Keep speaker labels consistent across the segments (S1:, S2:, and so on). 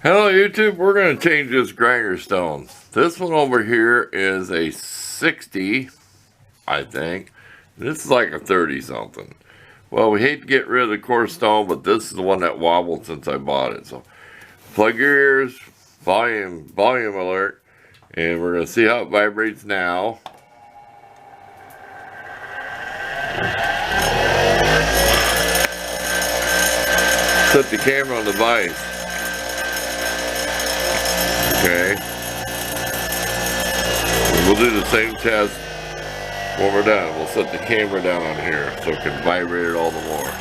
S1: Hello YouTube, we're going to change this grinder stone. This one over here is a 60, I think. This is like a 30 something. Well, we hate to get rid of the coarse stone, but this is the one that wobbled since I bought it. So plug your ears, volume alert, and we're going to see how it vibrates now. Set the camera on the vise. Okay. We'll do the same test when we're done. We'll set the camera down on here so it can vibrate it all the more.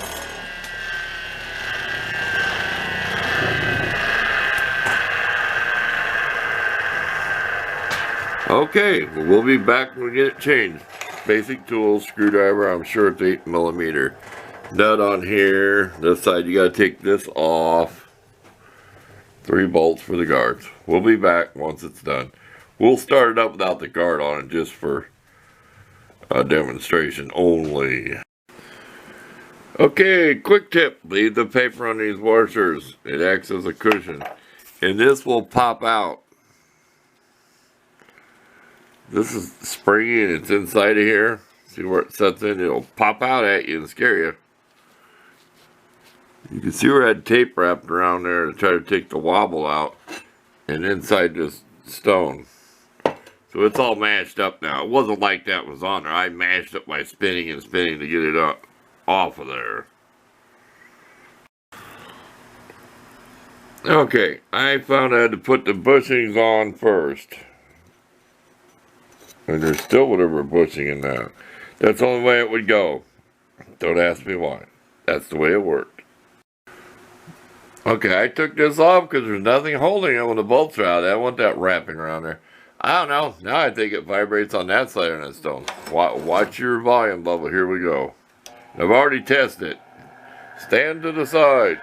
S1: Okay, we'll be back when we get it changed. Basic tools, screwdriver, I'm sure it's 8mm. Nut on here. This side, you gotta take this off. 3 bolts for the guards. We'll be back once it's done. We'll start it up without the guard on it just for a demonstration only. Okay, quick tip. Leave the paper on these washers. It acts as a cushion. And this will pop out. This is springy and it's inside of here. See where it sets in? It'll pop out at you and scare you. You can see where I had tape wrapped around there to try to take the wobble out, and inside this stone. So it's all mashed up now. It wasn't like that was on there. I mashed it by spinning and spinning to get it up off of there. Okay, I found I had to put the bushings on first. And there's still whatever bushing in that. That's the only way it would go. Don't ask me why. That's the way it worked. Okay, I took this off because there's nothing holding it when the bolts are out. I want that wrapping around there. I don't know. Now I think it vibrates on that side of that stone. Watch your volume level. Here we go. I've already tested it. Stand to the side.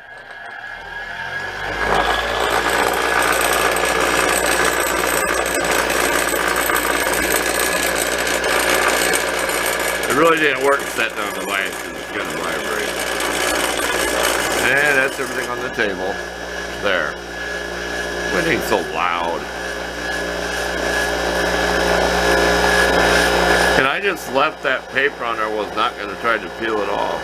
S1: It really didn't work setting on the vise because it's going to vibrate. And that's everything on the table. There. It ain't so loud. And I just left that paper on there. Was not going to try to peel it off.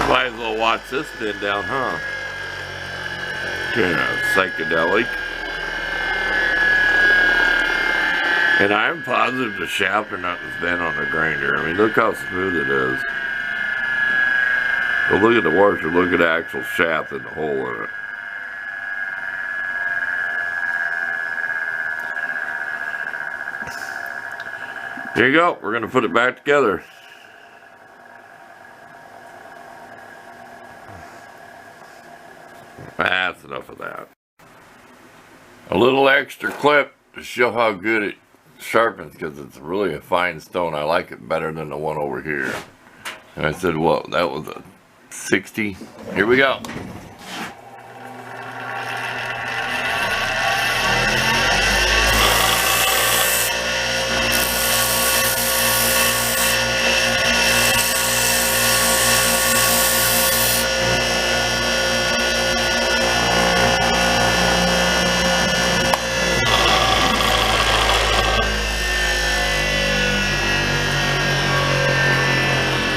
S1: Might as well watch this spin down, huh? Yeah, psychedelic. And I'm positive the shaft or nothing's bent on the grinder. I mean, look how smooth it is. But look at the washer, look at the actual shaft and the hole in it. Here you go, we're gonna put it back together. That's enough of that. A little extra clip to show how good it sharpens, because it's really a fine stone. I like it better than the one over here. And I said, well, that was a 60. Here we go.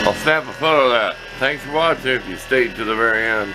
S1: I'll snap a photo of that. Thanks for watching if you stayed to the very end.